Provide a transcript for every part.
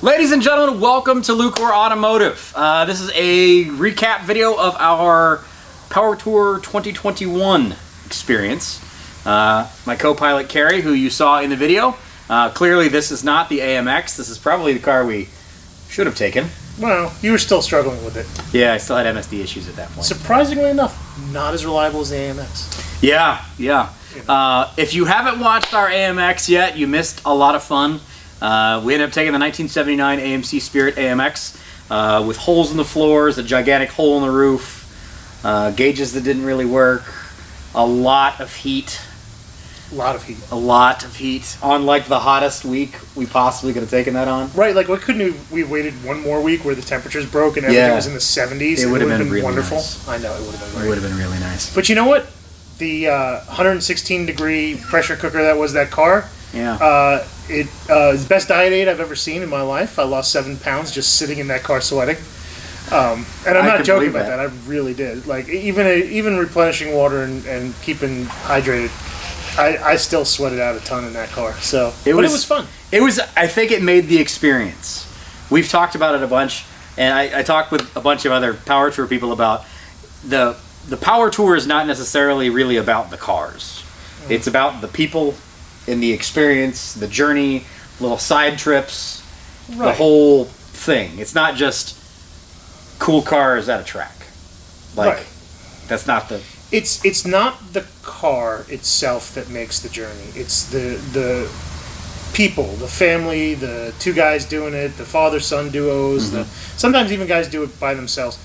Ladies and gentlemen, welcome to Lucore Automotive. This is a recap video of our PowerTourer 2021 experience. My co-pilot Kerry, who you saw in the video, clearly this is not the AMX. This is probably the car we should have taken. Well, you were still struggling with it. Yeah, I still had MSD issues at that point. Surprisingly enough, not as reliable as the AMX. Yeah. If you haven't watched our AMX yet, you missed a lot of fun. We ended up taking the 1979 AMC Spirit AMX with holes in the floors, a gigantic hole in the roof, gauges that didn't really work, a lot of heat. A lot of heat. A lot of heat on like the hottest week we possibly could have taken that on. Right, like what couldn't we waited one more week where the temperatures broke and everything was in the 70s? It would have been really wonderful. Nice. I know, it would have been great. It would have been really nice. But you know what? The 116 degree pressure cooker that was that car, it's the best diet aid I've ever seen in my life. I lost 7 pounds just sitting in that car sweating. And I'm not joking about that. I really did. Like even replenishing water and keeping hydrated, I still sweated out a ton in that car. So it was fun. It was. I think it made the experience. We've talked about it a bunch, and I talked with a bunch of other PowerTourer people about the PowerTourer is not necessarily really about the cars. It's about the people and the experience, the journey, little side trips, the whole thing. It's not just cool cars at a track. Like that's not the. It's not the car itself that makes the journey. It's the people, the family, the two guys doing it, the father-son duos. Sometimes even guys do it by themselves.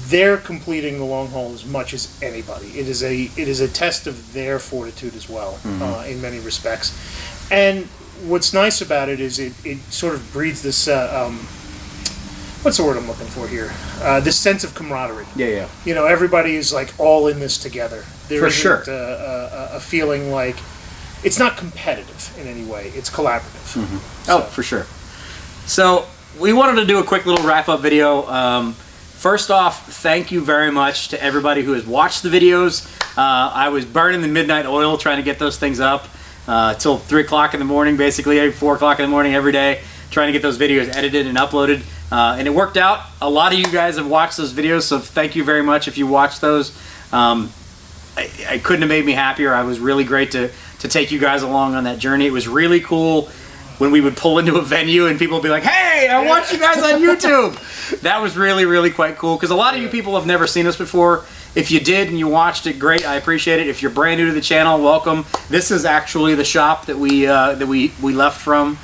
They're completing the long haul as much as anybody. It is a test of their fortitude as well, in many respects. And what's nice about it is it sort of breeds this. What's the word I'm looking for here? This sense of camaraderie. Yeah. You know, everybody is like all in this together. There isn't a feeling like it's not competitive in any way. It's collaborative. So. Oh, for sure. So we wanted to do a quick little wrap-up video. First off, thank you very much to everybody who has watched the videos. I was burning the midnight oil trying to get those things up till 3 o'clock in the morning, basically 4 o'clock in the morning every day, trying to get those videos edited and uploaded. And it worked out. A lot of you guys have watched those videos, so thank you very much if you watched those. I couldn't have made me happier. I was really great to take you guys along on that journey. It was really cool when we would pull into a venue and people would be like, hey, I watched you guys on YouTube. That was really, really quite cool because a lot of you people have never seen us before. If you did and you watched it, great. I appreciate it. If you're brand new to the channel, welcome. This is actually the shop that we left from,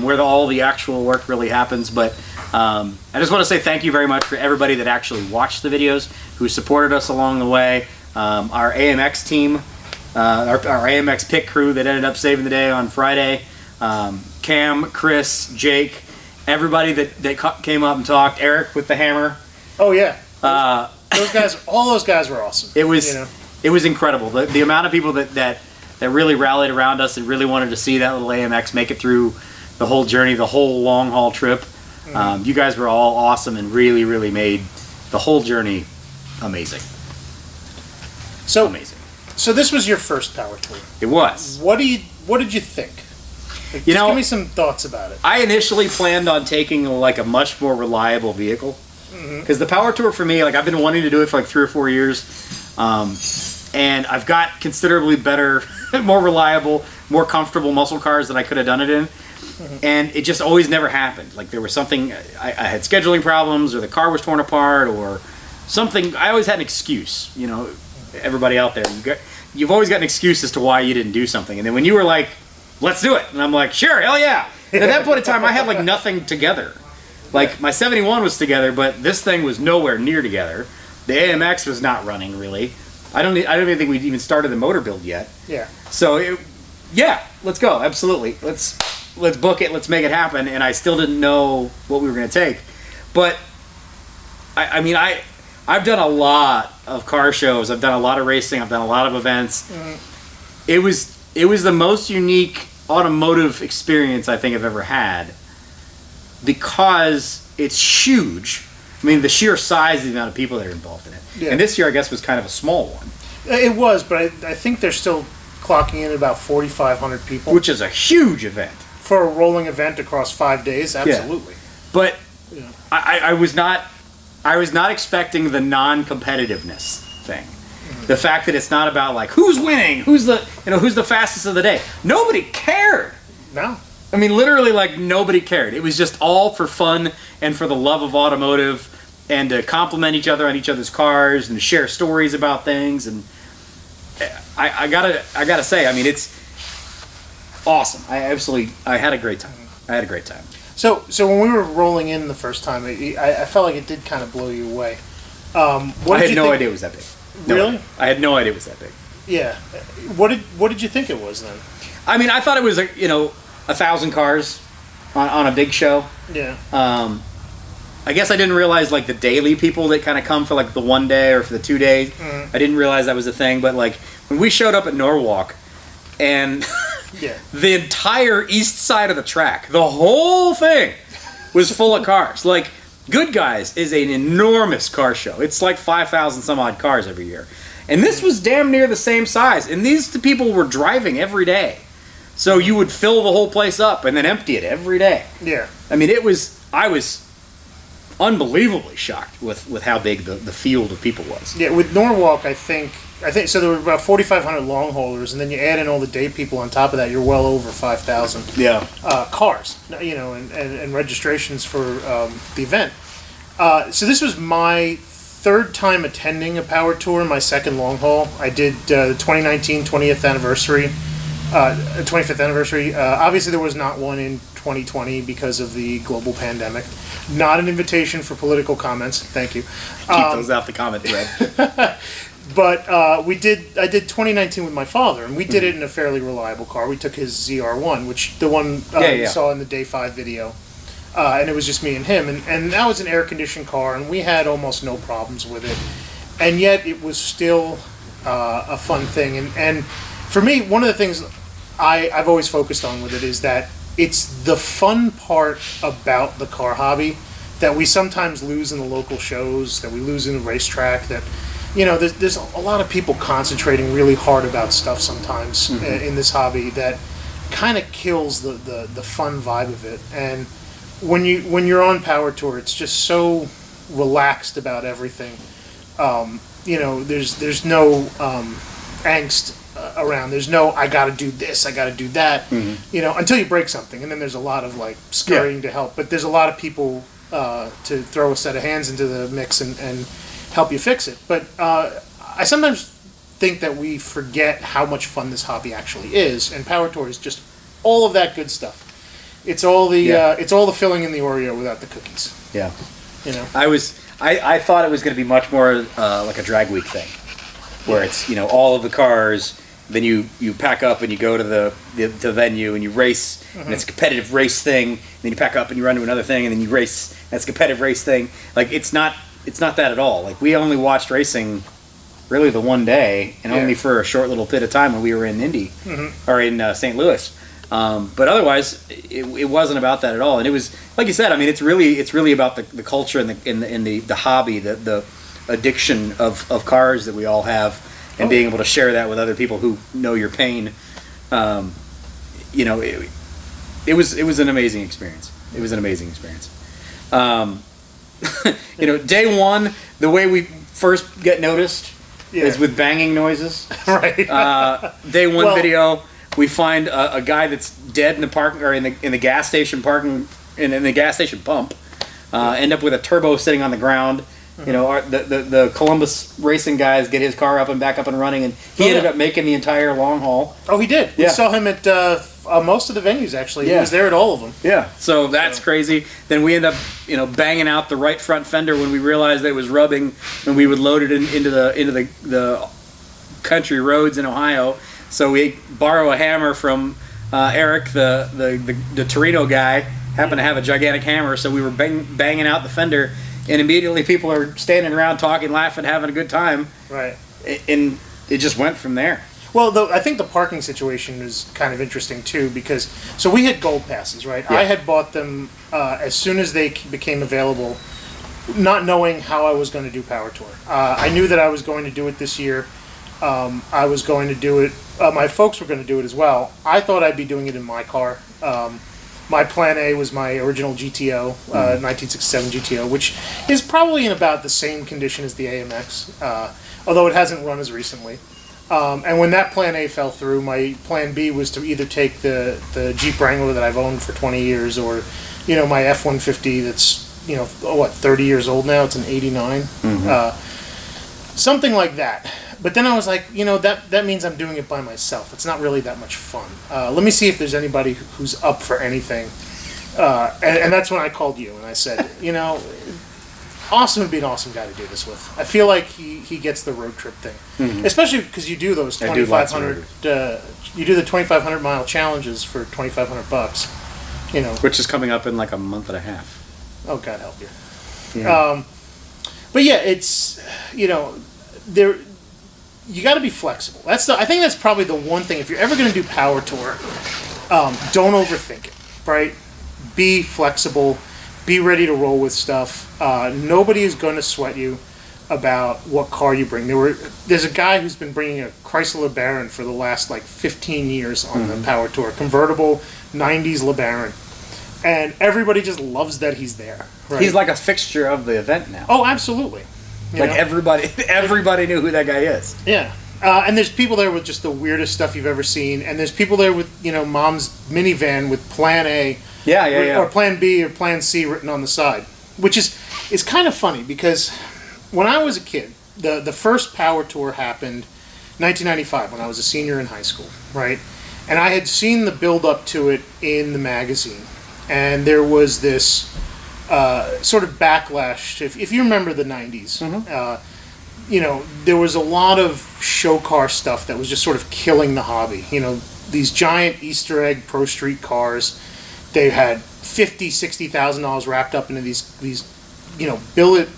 where all the actual work really happens. But I just want to say thank you very much for everybody that actually watched the videos, who supported us along the way. Our AMX team, our AMX pit crew that ended up saving the day on Friday. Cam, Chris, Jake, everybody that came up and talked. Eric with the hammer. Oh yeah, those guys, all those guys were awesome. It was incredible. The amount of people that really rallied around us and really wanted to see that little AMX make it through the whole journey, the whole long haul trip. You guys were all awesome and really, really made the whole journey amazing. So amazing. So this was your first PowerTourer. It was. What did you think? Like, just give me some thoughts about it. I initially planned on taking like a much more reliable vehicle because the PowerTourer for me, like I've been wanting to do it for like 3 or 4 years, and I've got considerably better, more reliable, more comfortable muscle cars that I could have done it in. And it just always never happened. Like there was something, I had scheduling problems, or the car was torn apart, or something. I always had an excuse. You know, everybody out there, you've always got an excuse as to why you didn't do something. And then when you were like, let's do it, and I'm like, sure, hell yeah. And at that point in time, I had like nothing together. Like my 71 was together, but this thing was nowhere near together. The AMX was not running really. I don't even think we'd even started the motor build yet. Yeah. So let's go. Absolutely. Let's book it, let's make it happen. And I still didn't know what we were going to take. But, I mean, I've done a lot of car shows. I've done a lot of racing. I've done a lot of events. It was the most unique automotive experience I think I've ever had because it's huge. I mean, the sheer size of the amount of people that are involved in it. Yeah. And this year, I guess, was kind of a small one. It was, but I think they're still clocking in about 4,500 people. Which is a huge event. for a rolling event across 5 days, absolutely. But Yeah. I was not expecting the non-competitiveness thing. The fact that it's not about like who's winning, who's the fastest of the day. Nobody cared. No. I mean, literally, like, nobody cared. It was just all for fun and for the love of automotive and to compliment each other on each other's cars and to share stories about things. And I gotta say, I mean, it's awesome. I had a great time. So when we were rolling in the first time, I felt like it did kind of blow you away. I had no idea it was that big. Really? I had no idea it was that big. Yeah. What did you think it was then? I mean, I thought it was 1,000 cars on a big show. Yeah. I guess I didn't realize like the daily people that kind of come for like the 1 day or for the 2 days. I didn't realize that was a thing. But like when we showed up at Norwalk and Yeah. the entire east side of the track, the whole thing was full of cars. Like Good Guys is an enormous car show. It's like 5,000 some odd cars every year. And this was damn near the same size. And these people were driving every day. So you would fill the whole place up and then empty it every day. Yeah. I mean, I was unbelievably shocked with how big the field of people was. Yeah, with Norwalk, I think so. There were about 4,500 long haulers, and then you add in all the day people on top of that, you're well over 5,000. Yeah. Cars, and registrations for the event. So this was my third time attending a Power Tour, my second long haul. I did the 2019 25th anniversary. Obviously, there was not one in 2020 because of the global pandemic. Not an invitation for political comments. Thank you. Keep those out the comment thread. But I did 2019 with my father, and we did it in a fairly reliable car. We took his ZR1, which the one you saw in the day 5 video. And it was just me and him. And that was an air-conditioned car, and we had almost no problems with it. And yet, it was still a fun thing. And for me, one of the things I've always focused on with it is that it's the fun part about the car hobby that we sometimes lose in the local shows, that we lose in the racetrack, that, there's a lot of people concentrating really hard about stuff sometimes in this hobby that kind of kills the fun vibe of it. And when you're on Power Tour, it's just so relaxed about everything. There's no angst around. There's no I got to do this, I got to do that. Until you break something, and then there's a lot of like scurrying to help. But there's a lot of people to throw a set of hands into the mix and help you fix it. But I sometimes think that we forget how much fun this hobby actually is, and Power Tour is just all of that good stuff. It's all the filling in the Oreo without the cookies. Yeah. I thought it was going to be much more like a drag week thing, where it's all of the cars. Then you pack up and you go to the venue and you race, and it's a competitive race thing. And then you pack up and you run to another thing, and then you race. That's a competitive race thing. Like it's not that at all. Like we only watched racing really the one day, and only for a short little bit of time when we were in Indy or in St. Louis. But otherwise, it wasn't about that at all. And it was like you said. I mean, it's really about the culture and the hobby, the addiction of cars that we all have. And being able to share that with other people who know your pain, it was an amazing experience. Day one, the way we first get noticed is with banging noises. Right. Day one video, we find a guy that's dead in the parking or in the gas station parking in the gas station pump. End up with a turbo sitting on the ground. The Columbus racing guys get his car up and back up and running, and he ended up making the entire long haul. Oh, he did. We saw him at most of the venues, actually. He was there at all of them. Yeah. So that's crazy. Then we end up, banging out the right front fender when we realized that it was rubbing, and we would load it into the country roads in Ohio. So we borrow a hammer from Eric, the Torino guy. Happened to have a gigantic hammer, so we were banging out the fender. And immediately people are standing around talking, laughing, having a good time. Right. And it just went from there. Well, I think the parking situation is kind of interesting, too, because... So we had gold passes, right? Yeah. I had bought them as soon as they became available, not knowing how I was going to do Power Tour. I knew that I was going to do it this year. I was going to do it... my folks were going to do it as well. I thought I'd be doing it in my car. My Plan A was my original GTO, 1967 GTO, which is probably in about the same condition as the AMX, although it hasn't run as recently. And when that Plan A fell through, my Plan B was to either take the Jeep Wrangler that I've owned for 20 years, or my F-150 that's 30 years old now. It's an '89, something like that. But then I was like, that means I'm doing it by myself. It's not really that much fun. Let me see if there's anybody who's up for anything. And that's when I called you and I said, Austin would be an awesome guy to do this with. I feel like he gets the road trip thing, especially because you do those 2,500. You do the 2,500 mile challenges for $2,500. Which is coming up in like a month and a half. Oh, God help you. Yeah. But yeah, it's there. You got to be flexible. I think that's probably the one thing. If you're ever going to do PowerTourer, don't overthink it. Right? Be flexible. Be ready to roll with stuff. Nobody is going to sweat you about what car you bring. There's a guy who's been bringing a Chrysler LeBaron for the last 15 years on the PowerTourer, convertible 90s LeBaron, and everybody just loves that he's there. Right? He's like a fixture of the event now. Oh, absolutely. Everybody knew who that guy is. Yeah. And there's people there with just the weirdest stuff you've ever seen, and there's people there with mom's minivan with Plan A, or Plan B or Plan C written on the side, which is kind of funny because when I was a kid, the first PowerTourer happened 1995 when I was a senior in high school, right? And I had seen the build up to it in the magazine, and there was this sort of backlash. If you remember the 90s, there was a lot of show car stuff that was just sort of killing the hobby. These giant Easter egg Pro Street cars, they had $50,000-$60,000 wrapped up into these billet.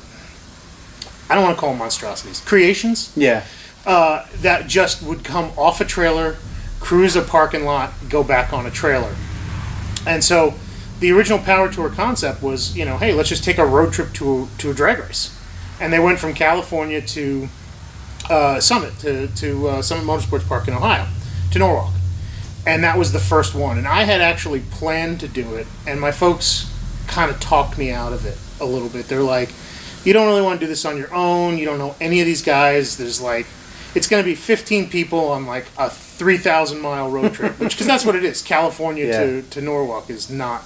I don't want to call them monstrosities. Creations. Yeah. That just would come off a trailer, cruise a parking lot, go back on a trailer, and so the original PowerTourer concept was, hey, let's just take a road trip to a drag race. And they went from California to Summit, to Summit Motorsports Park in Ohio, to Norwalk. And that was the first one. And I had actually planned to do it, and my folks kind of talked me out of it a little bit. They're like, you don't really want to do this on your own. You don't know any of these guys. There's it's going to be 15 people on a 3,000-mile road trip, because that's what it is. California to Norwalk is not.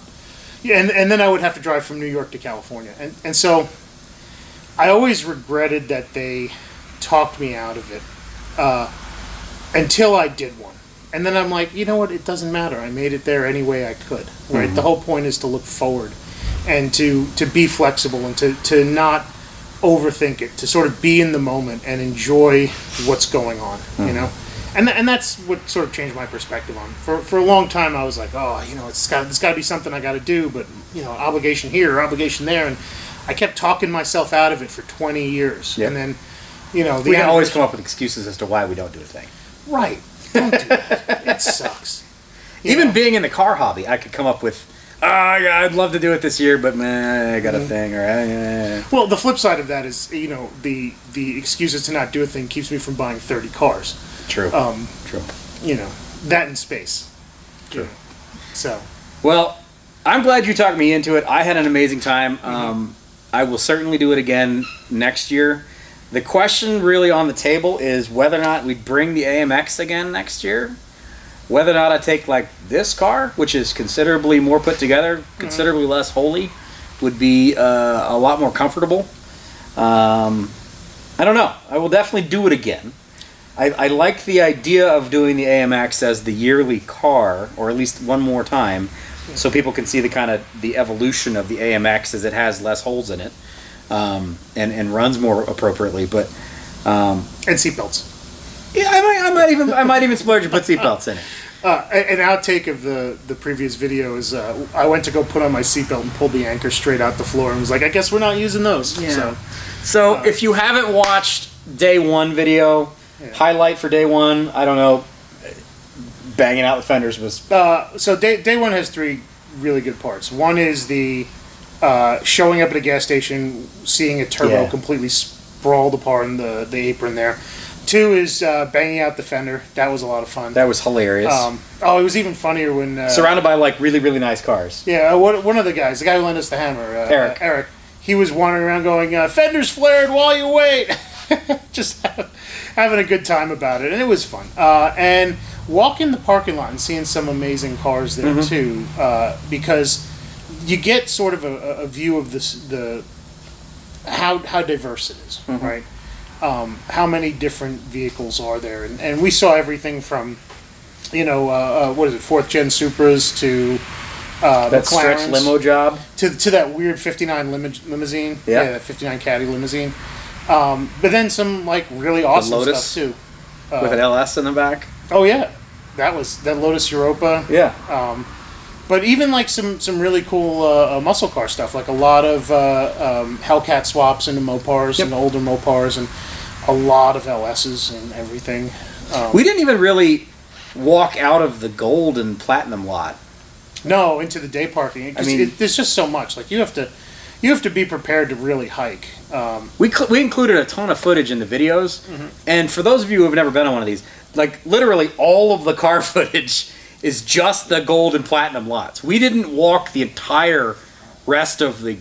Yeah, and then I would have to drive from New York to California. And so I always regretted that they talked me out of it until I did one. And then I'm like, you know what? It doesn't matter. I made it there any way I could. Right? Mm-hmm. The whole point is to look forward and to be flexible and to not overthink it, to sort of be in the moment and enjoy what's going on, And that's what sort of changed my perspective on. For a long time, I was like, it's got to be something I got to do, but obligation here, obligation there, and I kept talking myself out of it for 20 years. Yep. And then, we can always come up with excuses as to why we don't do a thing. Right? Don't do that. It sucks. Even being in the car hobby, I could come up with, I'd love to do it this year, but I got a thing. Well, the flip side of that is, the excuses to not do a thing keeps me from buying 30 cars. True. True. That in space. True. So. Well, I'm glad you talked me into it. I had an amazing time. I will certainly do it again next year. The question really on the table is whether or not we bring the AMX again next year. Whether or not I take this car, which is considerably more put together, considerably less holy, would be a lot more comfortable. I don't know. I will definitely do it again. I like the idea of doing the AMX as the yearly car, or at least one more time, so people can see the evolution of the AMX as it has less holes in it, and runs more appropriately. But and seatbelts. Yeah, I might even splurge and put seatbelts in it. An outtake of the previous video is I went to go put on my seatbelt and pulled the anchor straight out the floor and was like, I guess we're not using those. Yeah. So if you haven't watched day one video, highlight for day one, I don't know, banging out the fenders was... So day one has three really good parts. One is the showing up at a gas station, seeing a turbo completely sprawled apart in the apron there. 2 is banging out the fender. That was a lot of fun. That was hilarious. It was even funnier when surrounded by like really, really nice cars. Yeah, one of the guys, the guy who lent us the hammer, Eric. He was wandering around going, "Fender's flared while you wait," just having a good time about it, and it was fun. And walking the parking lot and seeing some amazing cars there too, because you get sort of a view of how diverse it is, right? How many different vehicles are there, and we saw everything from, what is it, 4th gen Supras to that stretch limo job to that weird 59 limousine, that 59 Caddy limousine, but then some like really awesome Lotus stuff too, with an LS in the back. Oh yeah, that Lotus Europa. Yeah. But even like some really cool muscle car stuff, like a lot of Hellcat swaps into Mopars and older Mopars, and a lot of LSs and everything. We didn't even really walk out of the gold and platinum lot. No, into the day parking. There's just so much. Like you have to be prepared to really hike. We included a ton of footage in the videos, and for those of you who have never been on one of these, like literally all of the car footage is just the gold and platinum lots. We didn't walk the entire rest of the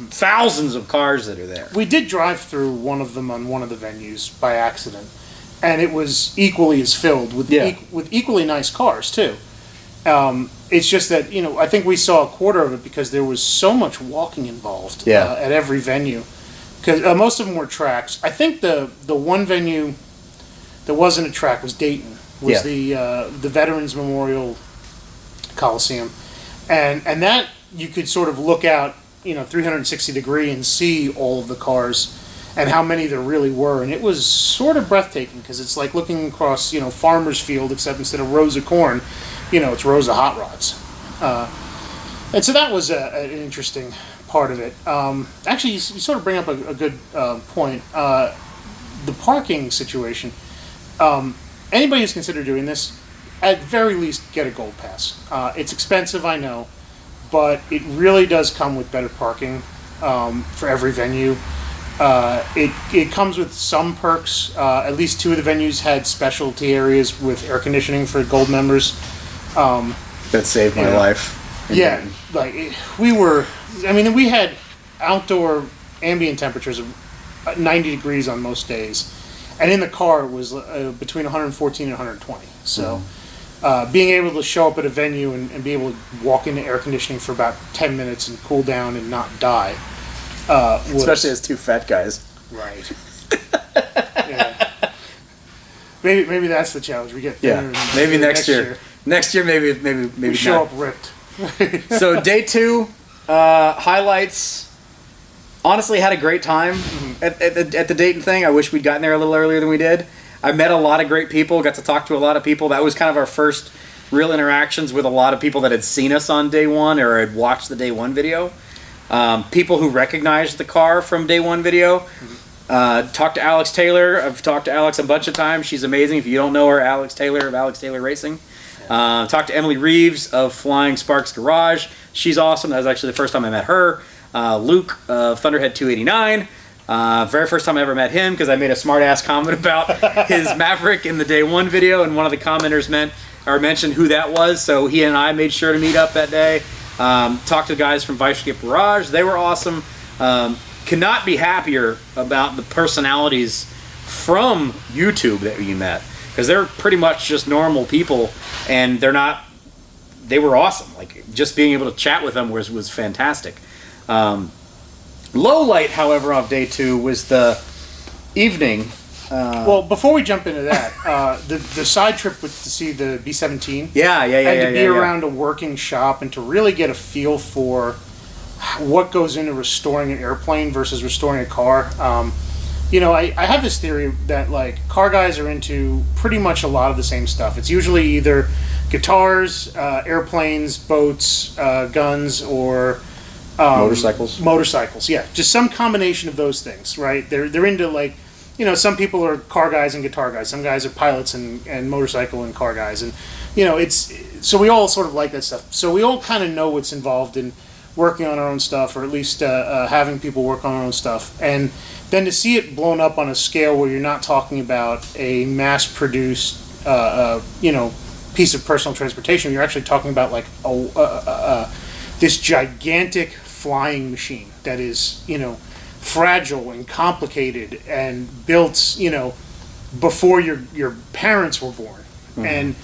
thousands of cars that are there. We did drive through one of them on one of the venues by accident, and it was equally as filled with with equally nice cars too. It's just that I think we saw a quarter of it because there was so much walking involved at every venue. Because most of them were tracks. I think the one venue that wasn't a track was Dayton. Was the Veterans Memorial Coliseum, and that you could sort of look out 360 degree and see all of the cars and how many there really were, and it was sort of breathtaking because it's like looking across farmer's field, except instead of rows of corn, it's rows of hot rods, and so that was an interesting part of it. Actually, you sort of bring up a good point. The parking situation. Anybody who's considered doing this, at very least, get a gold pass. It's expensive, I know, but it really does come with better parking for every venue. It comes with some perks. At least 2 of the venues had specialty areas with air conditioning for gold members. That saved my life. Yeah, we had outdoor ambient temperatures of 90 degrees on most days. And in the car it was between 114 and 120. So being able to show up at a venue and be able to walk into air conditioning for about 10 minutes and cool down and not die. Especially as 2 fat guys. Right. Yeah. Maybe that's the challenge. We get thinner. Yeah. Maybe next year. Next year, maybe we show up ripped. So day 2, highlights. Honestly, had a great time at the Dayton thing. I wish we'd gotten there a little earlier than we did. I met a lot of great people, got to talk to a lot of people. That was kind of our first real interactions with a lot of people that had seen us on day 1 or had watched the day 1 video. People who recognized the car from day 1 video. Talked to Alex Taylor. I've talked to Alex a bunch of times. She's amazing. If you don't know her, Alex Taylor of Alex Taylor Racing. Talked to Emily Reeves of Flying Sparks Garage. She's awesome. That was actually the first time I met her. Luke, Thunderhead 289. Very first time I ever met him because I made a smart-ass comment about his Maverick in the day 1 video, and one of the commenters mentioned who that was, so he and I made sure to meet up that day. Talked to the guys from Vice Skip Garage. They were awesome. Cannot be happier about the personalities from YouTube that we met, because they're pretty much just normal people, and they were awesome. Like, just being able to chat with them was fantastic. Low light, however, of day 2 was the evening. Well, before we jump into that, the side trip to see the B-17. And to be around a working shop and to really get a feel for what goes into restoring an airplane versus restoring a car. I have this theory that car guys are into pretty much a lot of the same stuff. It's usually either guitars, airplanes, boats, guns, or Motorcycles, yeah. Just some combination of those things, right? They're into some people are car guys and guitar guys. Some guys are pilots and motorcycle and car guys. And, so we all sort of like that stuff. So we all kind of know what's involved in working on our own stuff, or at least having people work on our own stuff. And then to see it blown up on a scale where you're not talking about a mass-produced, piece of personal transportation. You're actually talking about like this gigantic flying machine that is, fragile and complicated and built, before your parents were born, and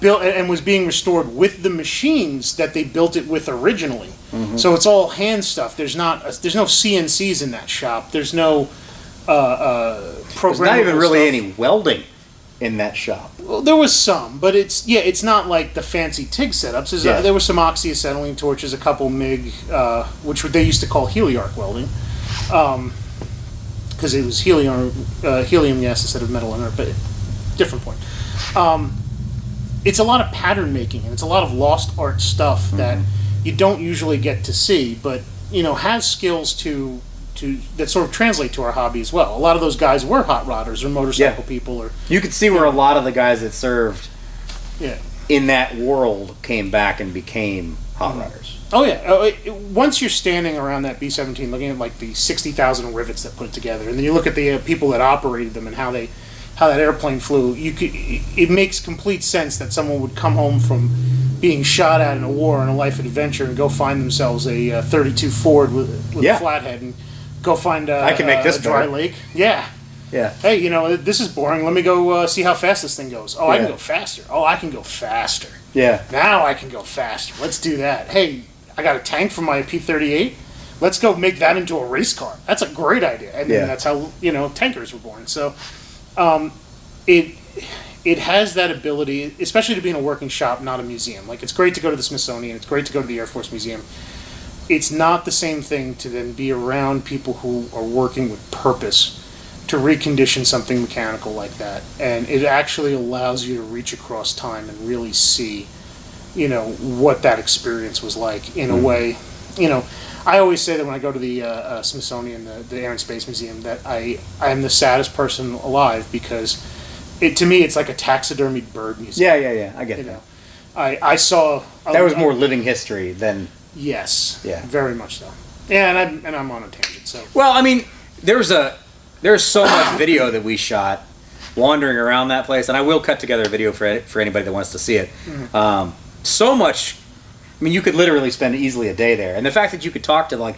built and was being restored with the machines that they built it with originally. So it's all hand stuff. There's no CNCs in that shop. There's no programmable. There's not even really stuff. any welding in that shop. Well, there was some, but it's not like the fancy TIG setups. There were some oxyacetylene torches, a couple MIG, which they used to call heliarc welding, because it was helium gas instead of metal inert, but different point. It's a lot of pattern making, and it's a lot of lost art stuff that you don't usually get to see, but has skills to that sort of translate to our hobby as well. A lot of those guys were hot rodders or motorcycle people, or you could see where a lot of the guys that served yeah in that world came back and became hot rodders. Oh yeah. Once you're standing around that B-17 looking at like the 60,000 rivets that put it together, and then you look at the people that operated them and how that airplane flew, it makes complete sense that someone would come home from being shot at in a war and a life adventure and go find themselves a 32 Ford with a flathead and go find I can make this a dry better. lake. Yeah. Yeah. Hey, this is boring. Let me go see how fast this thing goes. Oh, I can go faster. Oh, I can go faster. Yeah. Now I can go faster. Let's do that. Hey, I got a tank for my P-38. Let's go make that into a race car. That's a great idea. And then that's how, tankers were born. So it has that ability, especially to be in a working shop, not a museum. Like, it's great to go to the Smithsonian. It's great to go to the Air Force Museum. It's not the same thing to then be around people who are working with purpose to recondition something mechanical like that. And it actually allows you to reach across time and really see, what that experience was like in a way. I always say that when I go to the Smithsonian, the Air and Space Museum, that I am the saddest person alive, because to me it's like a taxidermied bird museum. Yeah. I get that. I saw That was more living history than. Yes. Yeah. Very much so. Yeah, and I'm on a tangent. So. Well, I mean, there's so much video that we shot wandering around that place, and I will cut together a video for anybody that wants to see it. So much. I mean, you could literally spend easily a day there, and the fact that you could talk to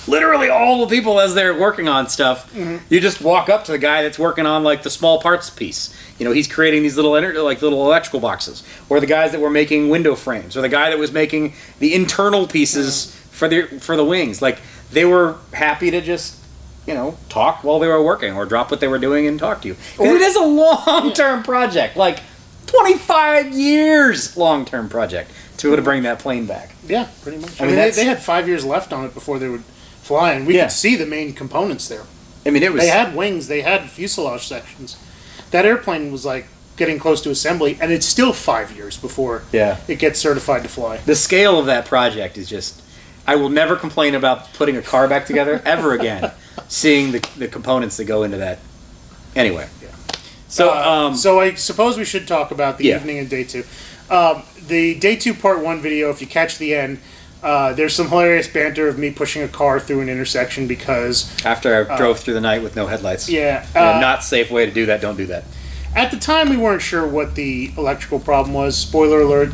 literally all the people as they're working on stuff. You just walk up to the guy that's working on the small parts piece. He's creating these little little electrical boxes, or the guys that were making window frames, or the guy that was making the internal pieces for the wings. They were happy to just talk while they were working, or drop what they were doing and talk to you. Because it is a long-term project, 25 years long-term project to be able to bring that plane back. Yeah, pretty much. I mean, they had 5 years left on it before they would fly, and we could see the main components there. I mean, They had wings, they had fuselage sections. That airplane was getting close to assembly, and it's still 5 years before it gets certified to fly. The scale of that project is just. I will never complain about putting a car back together ever again. Seeing the components that go into that. Anyway. Yeah. So I suppose we should talk about the evening and day two. The day two part one video, if you catch the end, there's some hilarious banter of me pushing a car through an intersection because... After I drove through the night with no headlights. Yeah. Not safe way to do that, don't do that. At the time, we weren't sure what the electrical problem was. Spoiler alert,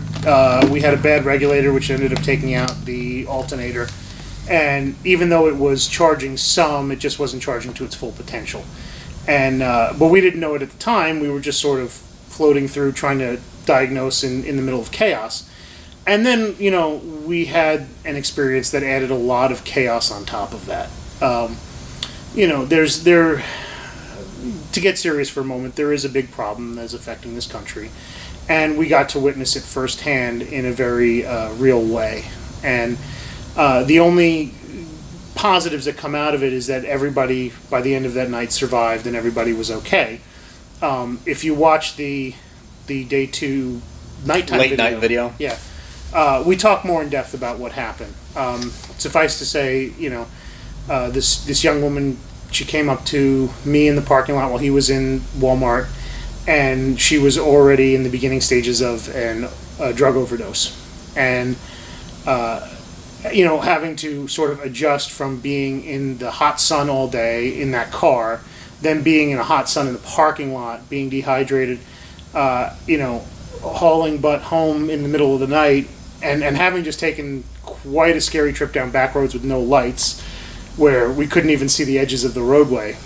we had a bad regulator, which ended up taking out the alternator. And even though it was charging some, it just wasn't charging to its full potential. And but we didn't know it at the time. We were just sort of floating through, trying to diagnose in the middle of chaos. And then, we had an experience that added a lot of chaos on top of that. To get serious for a moment, there is a big problem that's affecting this country. And we got to witness it firsthand in a very real way. And the only positives that come out of it is that everybody, by the end of that night, survived and everybody was okay. If you watch the day two nighttime late night video, we talk more in depth about what happened. Suffice to say, this young woman, she came up to me in the parking lot while he was in Walmart, and she was already in the beginning stages of a drug overdose. And you know, having to sort of adjust from being in the hot sun all day in that car, then being in a hot sun in the parking lot, being dehydrated, you know, hauling butt home in the middle of the night, and having just taken quite a scary trip down back roads with no lights, where we couldn't even see the edges of the roadway.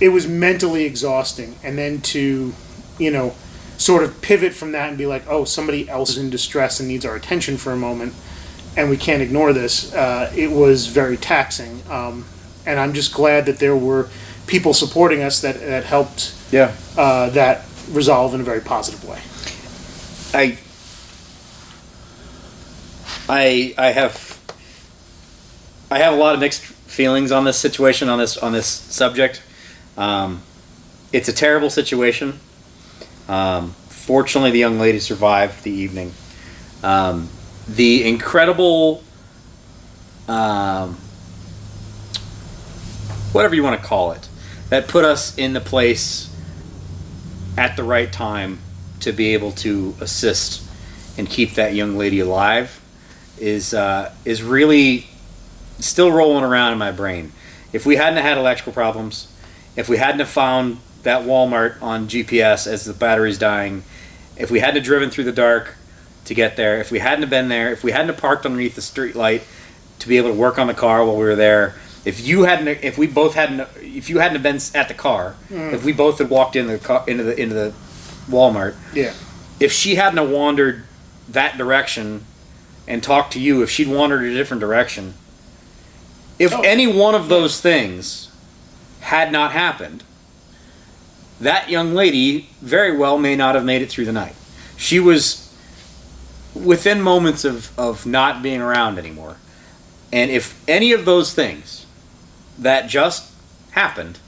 It was mentally exhausting. And then to, you know, sort of pivot from that and be like, oh, somebody else is in distress and needs our attention for a moment, and we can't ignore this. It was very taxing. And I'm just glad that there were people supporting us that helped that resolve in a very positive way. I have a lot of mixed feelings on this situation, on this subject. It's a terrible situation. Fortunately, the young lady survived the evening. The incredible, whatever you want to call it, that put us in the place at the right time to be able to assist and keep that young lady alive is really still rolling around in my brain. If we hadn't had electrical problems, if we hadn't have found that Walmart on GPS as the battery's dying, if we hadn't have driven through the hadn't to get there, if we hadn't have been there, if we hadn't have parked underneath the street light to be able to work on the car while we were there, if you hadn't have been at the car, if we both had walked into the Walmart, if she hadn't have wandered that direction and talked to you, if she'd wandered a different direction, if any one of those things had not happened, that young lady very well may not have made it through the night. She was within moments of not being around anymore. And if any of those things that just happened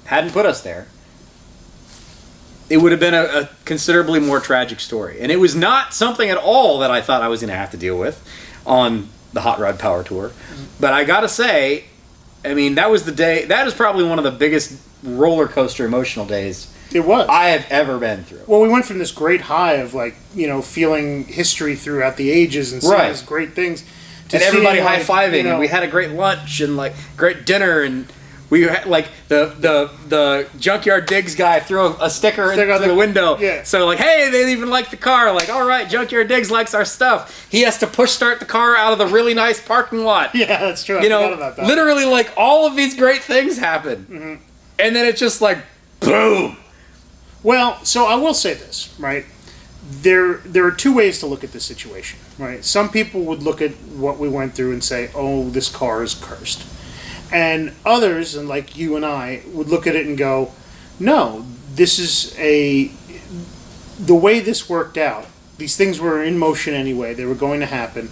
hadn't put us there, it would have been a considerably more tragic story. And it was not something at all that I thought I was going to have to deal with on the Hot Rod Power Tour. But I got to say, I mean, that was the day, that is probably one of the biggest roller coaster emotional days it was I have ever been through. Well, we went from this great high of, like, you know, feeling history throughout the ages and seeing these great things to and everybody seeing, high-fiving, you know, and we had a great lunch and, like, great dinner, and we had, like, the Junkyard Digs guy threw a sticker through the window. Yeah. So, like, hey, they even like the car. Like, all right, Junkyard Digs likes our stuff. He has to push start the car out of the really nice parking lot. Yeah, that's true. You know, literally, like, all of these great things happen. And then it's just like, boom. Well, so I will say this, right? There are two ways to look at this situation, right? Some people would look at what we went through and say, oh, this car is cursed. And others, and like you and I, would look at it and go, no, this is the way this worked out. These things were in motion anyway. They were going to happen.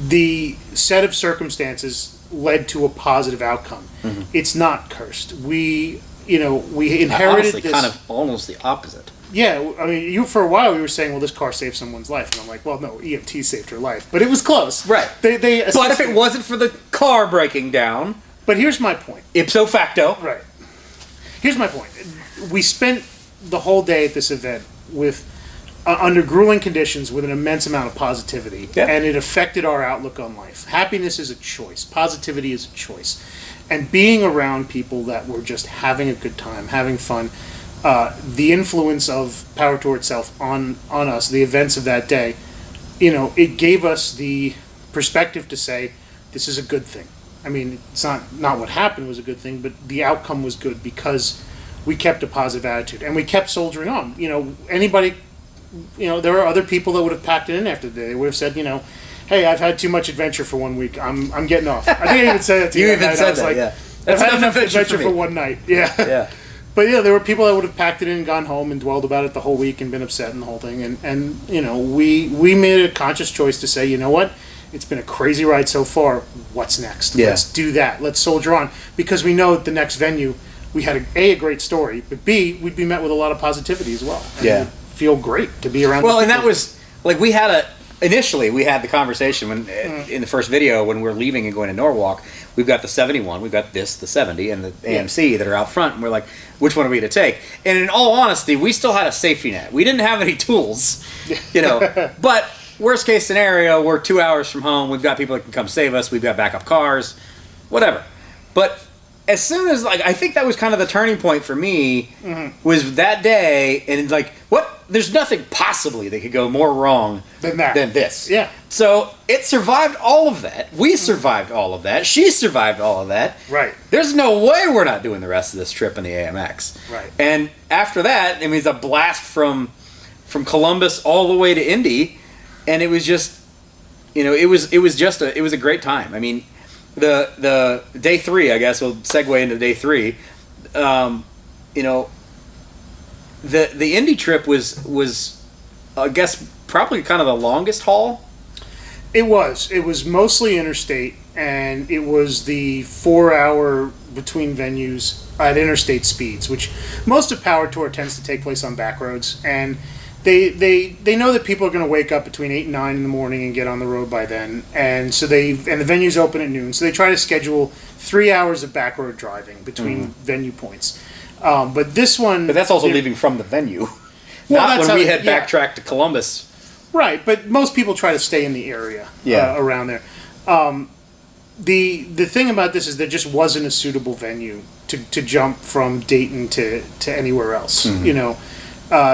The set of circumstances led to a positive outcome. It's not cursed. We inherited honestly, this. kind of almost the opposite. Yeah, I mean, for a while you were saying, well, this car saved someone's life. And I'm like, well, no, EMT saved her life. But it was close. Right. They but if it wasn't for the car breaking down... But here's my point. Ipso facto. Right. Here's my point. We spent the whole day at this event with under grueling conditions with an immense amount of positivity. Yeah. And it affected our outlook on life. Happiness is a choice. Positivity is a choice. And being around people that were just having a good time, having fun... the influence of PowerTourer itself on us, the events of that day, you know, it gave us the perspective to say, this is a good thing. I mean, it's not what happened was a good thing, but the outcome was good because we kept a positive attitude and we kept soldiering on. You know, anybody, you know, there are other people that would have packed it in after the day. They would have said, you know, hey, I've had too much adventure for 1 week. I'm getting off. I think I even said that to you. You even said that, yeah. I've had enough adventure for one night. Yeah. Yeah. But yeah, there were people that would have packed it in and gone home and dwelled about it the whole week and been upset and the whole thing. And you know, we made a conscious choice to say, you know what? It's been a crazy ride so far. What's next? Yeah. Let's do that. Let's soldier on. Because we know at the next venue, we had a great story, but B, we'd be met with a lot of positivity as well. And yeah. It'd feel great to be around. Well, and that was, like, initially we had the conversation when in the first video when we're leaving and going to Norwalk. We've got the 71, we've got the 70, and the AMC that are out front, and we're like, which one are we going to take? And in all honesty, we still had a safety net. We didn't have any tools, you know, but worst case scenario, we're 2 hours from home. We've got people that can come save us. We've got backup cars, whatever. But as soon as, like, I think that was kind of the turning point for me, was that day, and it's like, what? There's nothing possibly that could go more wrong Than that. than this. Yeah. So it survived all of that. We survived all of that. She survived all of that. Right. There's no way we're not doing the rest of this trip in the AMX. Right. And after that, I mean, it's a blast from Columbus all the way to Indy, and it was just, you know, it was a great time. I mean, the day 3, I guess we'll segue into day 3. You know, the Indy trip was I guess probably kind of the longest haul. It was mostly interstate, and it was the 4-hour between venues at interstate speeds, which most of PowerTourer tends to take place on back roads, and they know that people are going to wake up between 8 and 9 in the morning and get on the road by then, and so the venues open at noon, so they try to schedule 3 hours of back road driving between venue points. But this one, But that's also leaving from the venue. Well, Not that's when we how- had yeah. backtracked to Columbus. right? But most people try to stay in the area around there. The thing about this is there just wasn't a suitable venue to jump from Dayton to anywhere else. You know,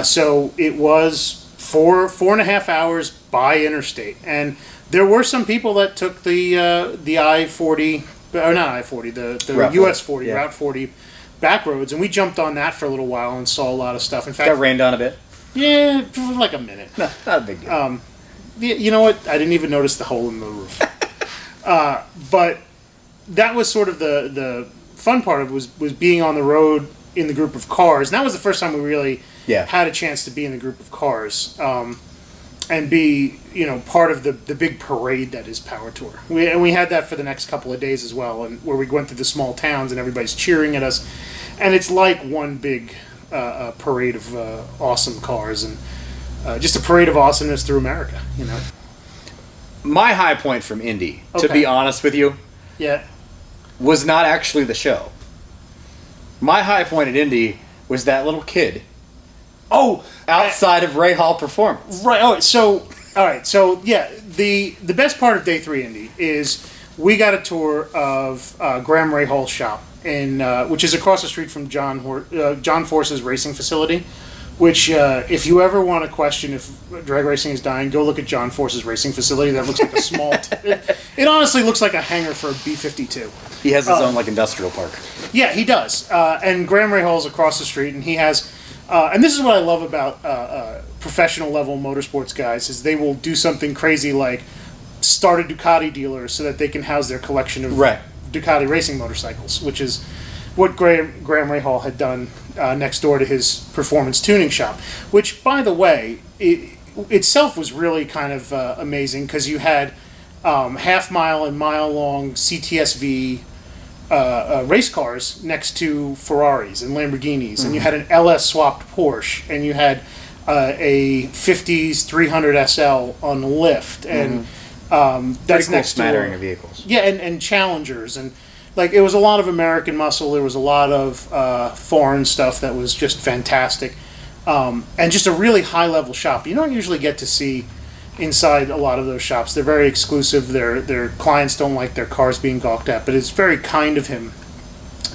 so it was 4.5 hours by interstate, and there were some people that took the I-40, or not I-40, the Route US 40, 40, yeah. Route 40 back roads, and we jumped on that for a little while and saw a lot of stuff. In fact, Got rained on a bit. yeah, for like a minute. No, not a big deal. You know what? I didn't even notice the hole in the roof. But that was sort of the fun part of it was being on the road in the group of cars. And that was the first time we really had a chance to be in the group of cars and be, you know, part of the big parade that is PowerTourer. We had that for the next couple of days as well, and where we went through the small towns and everybody's cheering at us. And it's like one big parade of awesome cars and just a parade of awesomeness through America, you know. My high point from Indy, to Okay. be honest with you, Yeah. was not actually the show. My high point at Indy was that little kid Oh, outside of Ray Hall Performance. right. Oh, so all right. So yeah, the best part of day 3 Indy is we got a tour of Graham Rahall's shop in which is across the street from John Force's racing facility. Which, if you ever want to question if drag racing is dying, go look at John Force's racing facility. That looks like a small. It honestly looks like a hangar for a B-52. He has his own like industrial park. Yeah, he does. And Graham Ray Hall's across the street, and he has. And this is what I love about professional level motorsports guys is they will do something crazy like start a Ducati dealer so that they can house their collection of Ducati racing motorcycles, which is what Graham Ray Hall had done next door to his performance tuning shop. Which, by the way, itself was really kind of amazing because you had half-mile and mile-long CTSV race cars next to Ferraris and Lamborghinis, and you had an LS swapped Porsche, and you had a 50s 300 SL on the lift, and that's Cool next smattering door. of vehicles. Yeah, and Challengers, and like it was a lot of American muscle. There was a lot of foreign stuff that was just fantastic, and just a really high level shop. You don't usually get to see inside a lot of those shops. They're very exclusive. Their clients don't like their cars being gawked at, but it's very kind of him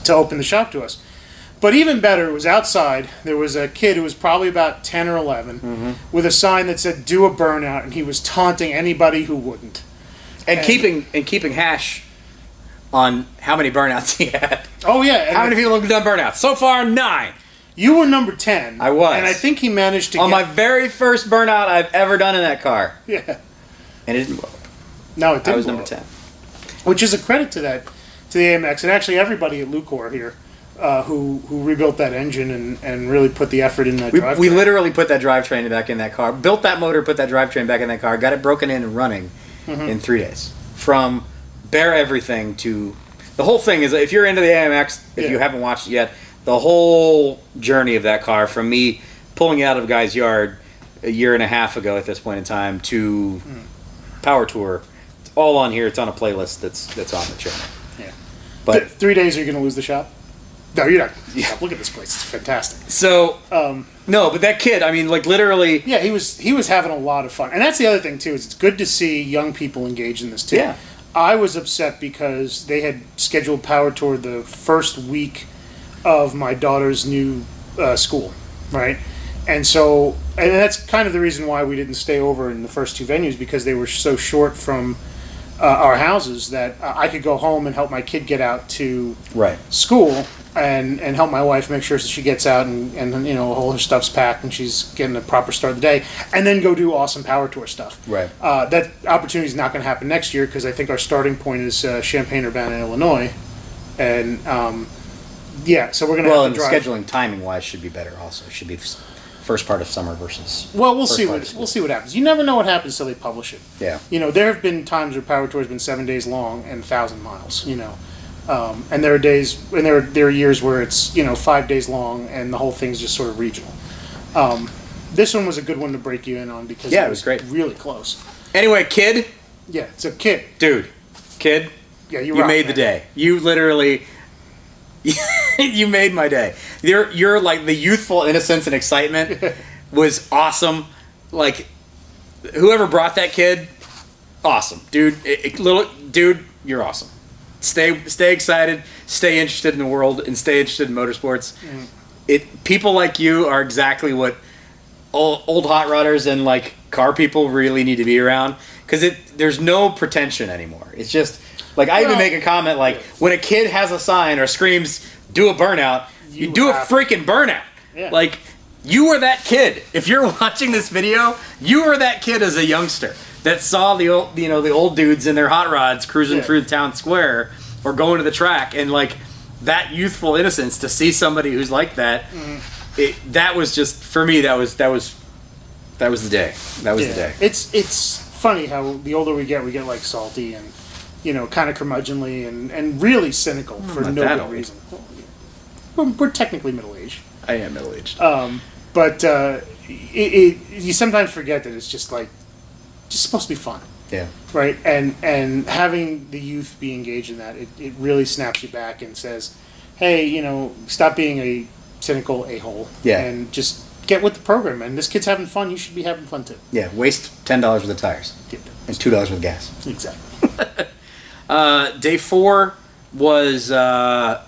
to open the shop to us. But even better, it was outside. There was a kid who was probably about 10 or 11 with a sign that said "Do a burnout," and he was taunting anybody who wouldn't. And keeping hash on how many burnouts he had. Oh yeah, How many people have done burnouts? So far, 9. You were number 10. I was. and I think he managed to On get my very first burnout I've ever done in that car. yeah. And it didn't blow up. No, it didn't. I was blow number up. 10. Which is a credit to the AMX and actually everybody at Lucore here, who rebuilt that engine and really put the effort in that drivetrain. We literally put that drivetrain back in that car, built that motor, put that drivetrain back in that car, got it broken in and running in 3 days. From bare everything to... The whole thing is, if you're into the AMX, if you haven't watched it yet, the whole journey of that car, from me pulling it out of a guy's yard a year and a half ago at this point in time to PowerTourer, it's all on here. It's on a playlist that's on the channel. Yeah. But 3 days are you going to lose the shop? No, you're not. Yeah, look at this place. It's fantastic. So, no, but that kid, I mean, like literally. Yeah, he was having a lot of fun, and that's the other thing too. Is it's good to see young people engage in this too. Yeah. I was upset because they had scheduled PowerTour the first week of my daughter's new school, right? And so, and that's kind of the reason why we didn't stay over in the first two venues, because they were so short from our houses that I could go home and help my kid get out to school and help my wife make sure that she gets out and you know, all her stuff's packed and she's getting a proper start of the day, and then go do awesome PowerTour stuff. Right. That opportunity is not going to happen next year, because I think our starting point is Champaign-Urbana, Illinois, and yeah, so we're going to have to drive. Scheduling timing wise should be better. Also, it should be first part of summer versus. Well, we'll see what happens. You never know what happens till they publish it. Yeah. You know, there have been times where PowerTour has been 7 days long and 1,000 miles. You know, and there are days, and there are years where it's, you know, 5 days long and the whole thing's just sort of regional. This one was a good one to break you in on, because it was great, really close. Anyway, kid. Yeah, it's a kid, dude. Kid. Yeah, you made the day. You literally. You made my day. You're like the youthful innocence and excitement was awesome. Like, whoever brought that kid, awesome, dude. Dude, you're awesome. Stay excited. Stay interested in the world and stay interested in motorsports. People like you are exactly what old hot rodders and like car people really need to be around, because there's no pretension anymore. It's just. Like, I even make a comment like, when a kid has a sign or screams, do a burnout, you do a freaking burnout. Yeah. Like, you were that kid. If you're watching this video, you were that kid as a youngster that saw the old dudes in their hot rods cruising through the town square or going to the track, and like that youthful innocence to see somebody who's like that. That was just, for me, that was the day. That was the day. It's funny how the older we get like salty and, you know, kind of curmudgeonly and really cynical for no good reason. We're technically middle-aged. I am middle-aged. But you sometimes forget that it's just like, just supposed to be fun. Yeah. Right? And having the youth be engaged in that, it really snaps you back and says, hey, you know, stop being a cynical a-hole. Yeah. And just get with the program. And this kid's having fun, you should be having fun too. Yeah, waste $10 worth of tires. And $2 worth of gas. Exactly. Day 4 was an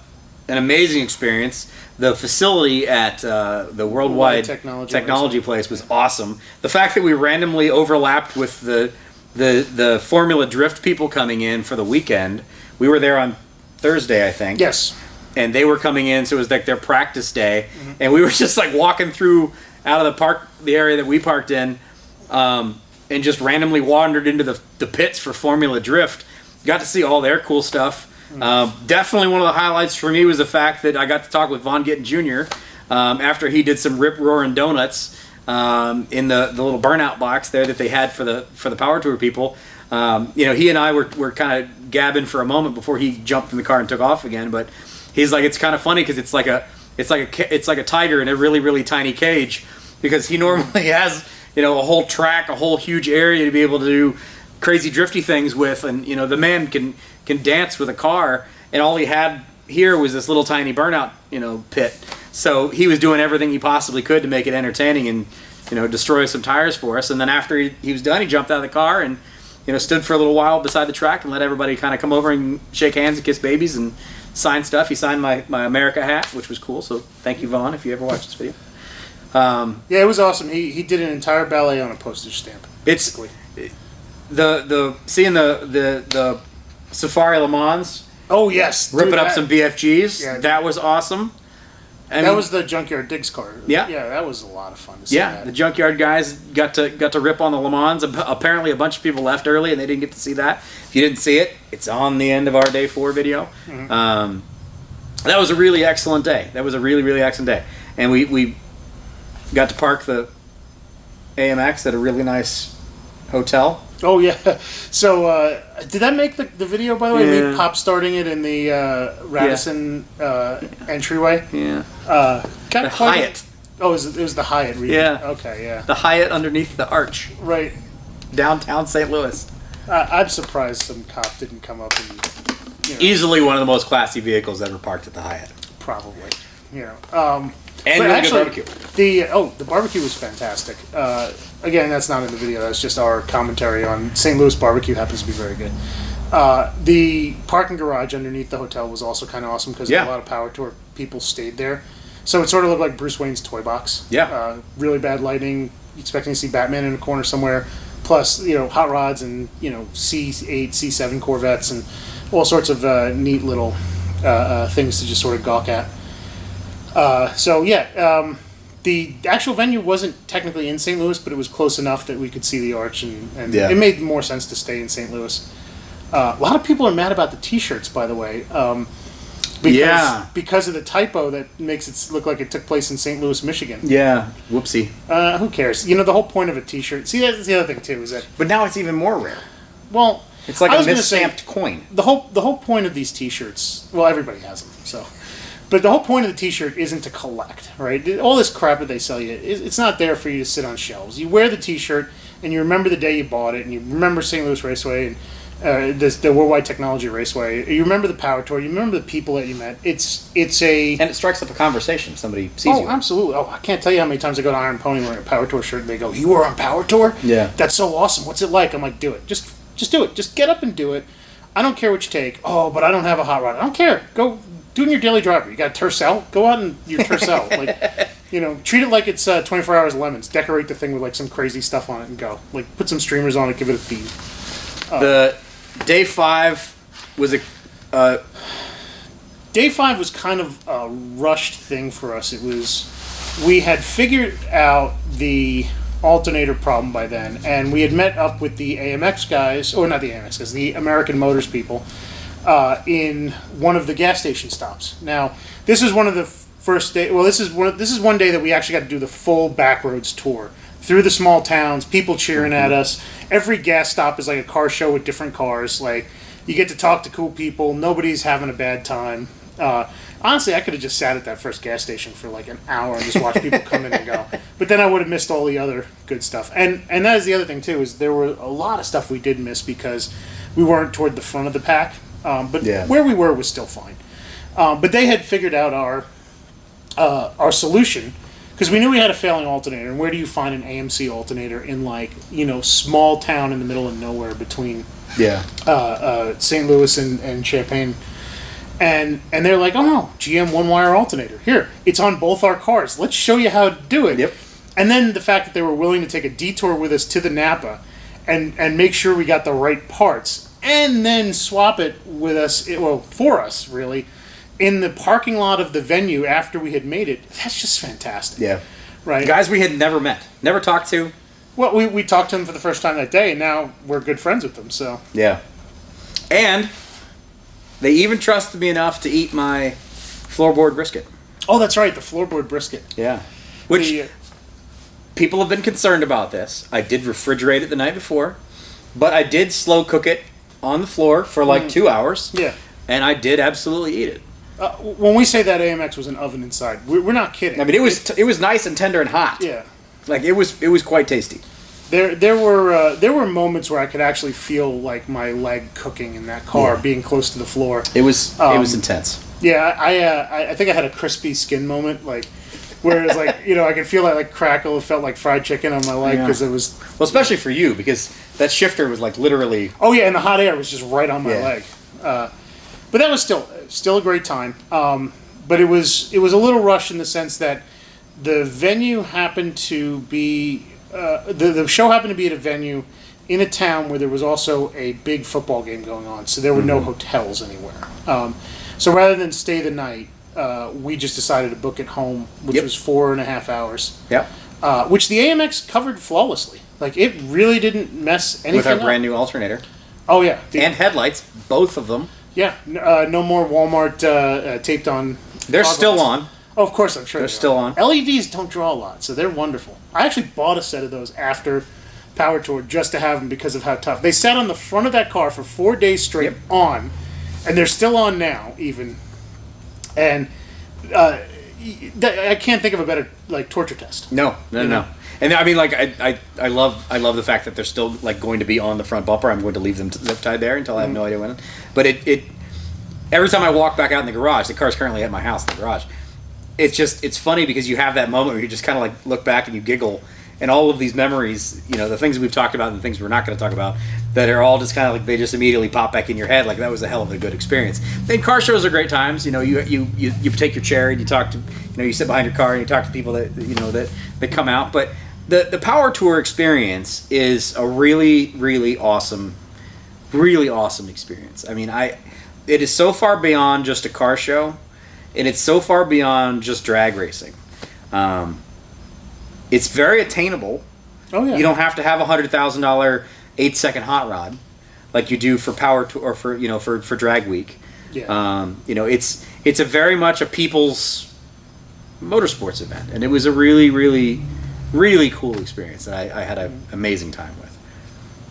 amazing experience. The facility at the Worldwide Technology Place was awesome. The fact that we randomly overlapped with the Formula Drift people coming in for the weekend. We were there on Thursday, I think. Yes. And they were coming in, so it was like their practice day. And we were just like walking through out of the area that we parked in, and just randomly wandered into the pits for Formula Drift. Got to see all their cool stuff. Definitely one of the highlights for me was the fact that I got to talk with Von Gittin Jr. After he did some rip-roaring donuts in the little burnout box there that they had for the PowerTour people. You know, he and I were kind of gabbing for a moment before he jumped in the car and took off again. But he's like, it's kind of funny because it's like a tiger in a really, really tiny cage, because he normally has, you know, a whole track, a whole huge area to be able to do crazy drifty things with, and you know, the man can dance with a car, and all he had here was this little tiny burnout, you know, pit. So he was doing everything he possibly could to make it entertaining and, you know, destroy some tires for us. And then after he was done, he jumped out of the car and, you know, stood for a little while beside the track and let everybody kind of come over and shake hands and kiss babies and sign stuff. He signed my America hat, which was cool. So thank you, Vaughn, if you ever watch this video. Yeah, it was awesome. He did an entire ballet on a postage stamp. Basically. Seeing the Safari Le Mans. Oh yes, ripping up some BFGs. Yeah, that was awesome. That was the Junkyard Diggs car. Yeah, yeah, that was a lot of fun to see. Yeah, the Junkyard guys got to rip on the Le Mans. Apparently, a bunch of people left early and they didn't get to see that. If you didn't see it, it's on the end of our Day 4 video. That was a really excellent day. That was a really, really excellent day, and we got to park the AMX at a really nice hotel. Oh yeah. So did that make the video, by the way? Me pop starting it in the Radisson entryway. Yeah. The Hyatt. Oh, it was the Hyatt. Region. Yeah. Okay. Yeah. The Hyatt underneath the arch. Right. Downtown St. Louis. I'm surprised some cop didn't come up and. You know, easily one of the most classy vehicles ever parked at the Hyatt. probably. You know. And But really actually, good barbecue. The barbecue was fantastic. Again, that's not in the video. That's just our commentary on St. Louis barbecue. Happens to be very good. The parking garage underneath the hotel was also kind of awesome because a lot of PowerTourer people stayed there. So it sort of looked like Bruce Wayne's toy box. Yeah. Really bad lighting. Expecting to see Batman in a corner somewhere. Plus, hot rods and C8, C7 Corvettes and all sorts of neat little things to just sort of gawk at. The actual venue wasn't technically in St. Louis, but it was close enough that we could see the arch, and it made more sense to stay in St. Louis. A lot of people are mad about the T-shirts, by the way, because of the typo that makes it look like it took place in St. Louis, Michigan. Yeah, whoopsie. Who cares? The whole point of a T-shirt. See, that's the other thing too. Is that But now it's even more rare. well, It's like I a was gonna say, misstamped coin. the whole point of these T-shirts. Well, everybody has them, so. But the whole point of the T-shirt isn't to collect, right? All this crap that they sell you, it's not there for you to sit on shelves. You wear the T-shirt, and you remember the day you bought it, and you remember St. Louis Raceway, and the Worldwide Technology Raceway. You remember the PowerTourer. You remember the people that you met. It's a And it strikes up a conversation. Somebody sees you. Oh, absolutely. Oh, I can't tell you how many times I go to Iron Pony wearing a PowerTourer shirt, and they go, "You were on PowerTourer? Yeah. That's so awesome. What's it like?" I'm like, "Do it. Just do it. Just get up and do it. I don't care what you take. Oh, but I don't have a hot rod. I don't care. Go do it in your daily driver. You got a Tercel? Go out in your Tercel. Treat it like it's 24 Hours of Lemons. Decorate the thing with like some crazy stuff on it and go. Like put some streamers on it. Give it a theme." The day 5 was a Day 5 was kind of a rushed thing for us. We had figured out the alternator problem by then, and we had met up with the AMX guys, or not the AMX guys, the American Motors people, in one of the gas station stops. Now, this is one of the first day. Well, this is one day that we actually got to do the full backroads tour through the small towns. People cheering at us. Every gas stop is like a car show with different cars. Like you get to talk to cool people. Nobody's having a bad time. Honestly, I could have just sat at that first gas station for like an hour and just watched people come in and go. But then I would have missed all the other good stuff. And that is the other thing too, is there were a lot of stuff we did miss because we weren't toward the front of the pack. But where we were was still fine. But they had figured out our solution because we knew we had a failing alternator. And where do you find an AMC alternator in small town in the middle of nowhere between St. Louis and Champaign? And they're like, "Oh no, GM one-wire alternator. Here, it's on both our cars. Let's show you how to do it." Yep. And then the fact that they were willing to take a detour with us to the Napa and make sure we got the right parts and then swap it with us, for us, really, in the parking lot of the venue after we had made it. That's just fantastic. Yeah. Right? Guys we had never met, never talked to. Well, we talked to them for the first time that day, and now we're good friends with them, so. Yeah. And they even trusted me enough to eat my floorboard brisket. Oh, that's right, the floorboard brisket. Yeah. Which people have been concerned about this. I did refrigerate it the night before, but I did slow cook it on the floor for like 2 hours. Yeah. And I did absolutely eat it. When we say that AMX was an oven inside, we're not kidding. I mean, it was nice and tender and hot. Yeah. Like it was quite tasty. There were moments where I could actually feel like my leg cooking in that car, being close to the floor. It was intense. Yeah, I think I had a crispy skin moment, like where it was like I could feel that like crackle. It felt like fried chicken on my leg because it was. Well, especially for you because that shifter was like literally. Oh yeah, and the hot air was just right on my leg. But that was still a great time. But it was a little rushed in the sense that the venue happened to be. The show happened to be at a venue in a town where there was also a big football game going on, so there were no hotels anywhere. So rather than stay the night, we just decided to book it home, which was 4.5 hours. Yep. Which the AMX covered flawlessly. Like, it really didn't mess anything With our up. brand new alternator. Oh, yeah. And headlights, both of them. Yeah. No more Walmart taped on. They're goggles. still on. Oh, of course, I'm sure They're still on. LEDs don't draw a lot, so they're wonderful. I actually bought a set of those after PowerTourer just to have them because of how tough. They sat on the front of that car for 4 days straight on, and they're still on now, even. And I can't think of a better torture test. No. And I mean, I love the fact that they're still going to be on the front bumper. I'm going to leave them zip tied there until I have no idea when. But every time I walk back out in the garage, the car's currently at my house in the garage. It's funny because you have that moment where you just kind of like look back and you giggle, and all of these memories, you know, the things we've talked about and the things we're not going to talk about, that are all just kind of like, they just immediately pop back in your head. Like, that was a hell of a good experience. And car shows are great times. You know, you take your chair and you talk to, you know, you sit behind your car and you talk to people that, you know, that come out. But the Power Tour experience is a really, really awesome experience. I mean, it is so far beyond just a car show, and it's so far beyond just drag racing. It's very attainable. Oh yeah. You don't have to have a $100,000 8-second hot rod like you do for Power Tour or for, you know, for Drag Week. Yeah. You know, it's a very much a people's motorsports event, and it was a really, really, really cool experience that I had an amazing time with.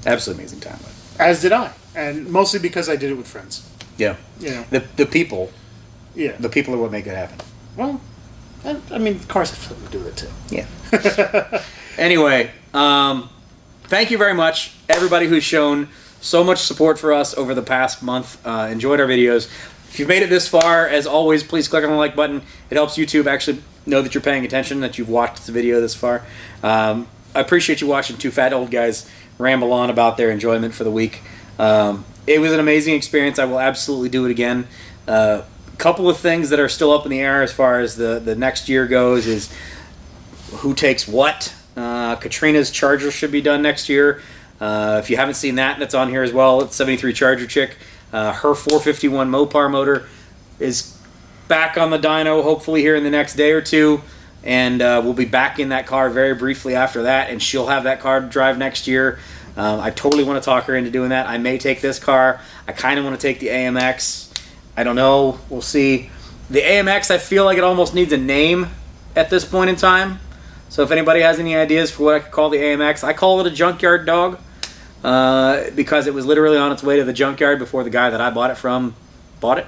Absolutely amazing time with. As did I, and mostly because I did it with friends. Yeah. You know. The people. Yeah. The people are what make it happen. Well, I mean, cars have something to do with it too. Yeah. Anyway, thank you very much, everybody who's shown so much support for us over the past month. Enjoyed our videos. If you've made it this far, as always, please click on the like button. It helps YouTube actually know that you're paying attention, that you've watched the video this far. I appreciate you watching two fat old guys ramble on about their enjoyment for the week. It was an amazing experience. I will absolutely do it again. Couple of things that are still up in the air as far as the next year goes is who takes what. Katrina's Charger should be done next year. If you haven't seen that, that's on here as well. It's 73 Charger chick. Her 451 Mopar motor is back on the dyno, hopefully here in the next day or two, and we'll be back in that car very briefly after that, and she'll have that car to drive next year. I totally want to talk her into doing that. I may take this car. I kind of want to take the AMX. I don't know. We'll see. The AMX, I feel like it almost needs a name at this point in time. So if anybody has any ideas for what I could call the AMX, I call it a junkyard dog because it was literally on its way to the junkyard before the guy that I bought it from bought it.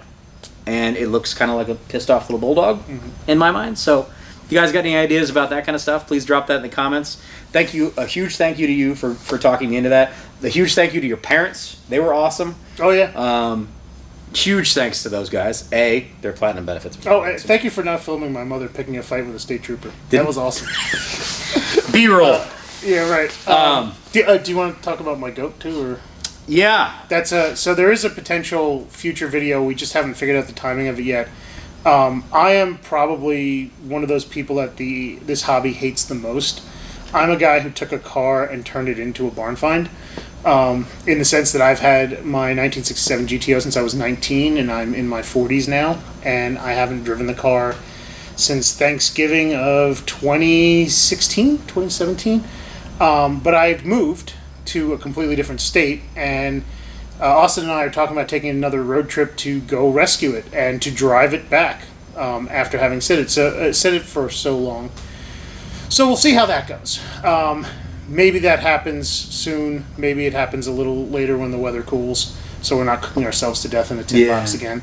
And it looks kind of like a pissed off little bulldog in my mind. So if you guys got any ideas about that kind of stuff, please drop that in the comments. Thank you. A huge thank you to you for talking me into that. The huge thank you to your parents. They were awesome. Oh yeah. Huge thanks to those guys. Their platinum benefits. Oh, thank you for not filming my mother picking a fight with a state trooper. That was awesome. B-roll. Yeah, right. Do you want to talk about my goat too, or? Yeah. That's so there is a potential future video. We just haven't figured out the timing of it yet. I am probably one of those people that this hobby hates the most. I'm a guy who took a car and turned it into a barn find. In the sense that I've had my 1967 GTO since I was 19, and I'm in my 40s now, and I haven't driven the car since Thanksgiving of 2017. But I've moved to a completely different state, and Austin and I are talking about taking another road trip to go rescue it and to drive it back after having sit it for so long. So we'll see how that goes. Maybe that happens soon. Maybe it happens a little later when the weather cools, so we're not cooking ourselves to death in a tin box again.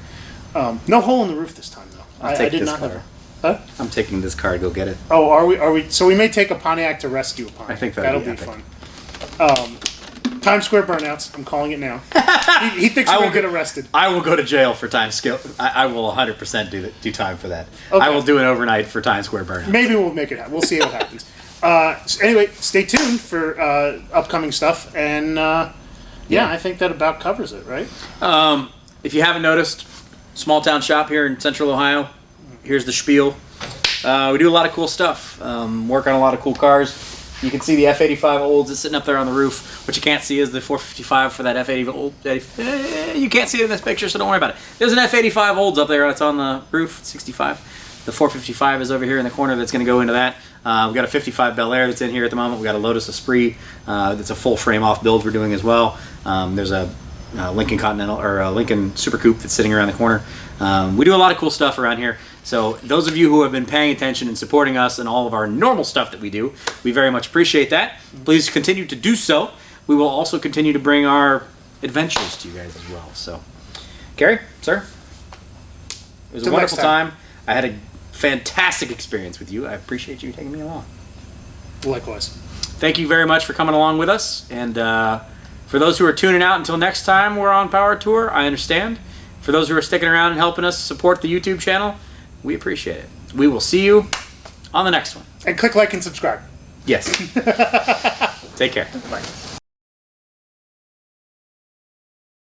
No hole in the roof this time, though. I did not have. Huh? I'm taking this car to go get it. Oh, are we? So we may take a Pontiac to rescue a Pontiac. I think that'll be fun. Times Square burnouts. I'm calling it now. He thinks we'll get arrested. I will go to jail for Times Square. I will 100% do time for that. Okay. I will do an overnight for Times Square burnouts. Maybe we'll make it happen. We'll see what happens. Anyway, stay tuned for upcoming stuff, and I think that about covers it, right? If you haven't noticed, small town shop here in Central Ohio. Here's the spiel. We do a lot of cool stuff. Work on a lot of cool cars. You can see the F85 Olds that's sitting up there on the roof. What you can't see is the 455 for that F80 Old. You can't see it in this picture, so don't worry about it. There's an F85 Olds up there. It's on the roof, 65. The 455 is over here in the corner that's going to go into that. We've got a 55 Bel Air that's in here at the moment. We've got a Lotus Esprit that's a full frame off build we're doing as well. There's a Lincoln Continental or a Lincoln Super Coupe that's sitting around the corner. We do a lot of cool stuff around here. So those of you who have been paying attention and supporting us and all of our normal stuff that we do, we very much appreciate that. Please continue to do so. We will also continue to bring our adventures to you guys as well. So, Kerry, sir, it was a wonderful time. I had a fantastic experience with you. I appreciate you taking me along. Likewise. Thank you very much for coming along with us. And for those who are tuning out until next time we're on Power Tour, I understand. For those who are sticking around and helping us support the YouTube channel, we appreciate it. We will see you on the next one. And click like and subscribe. Yes. Take care. Bye.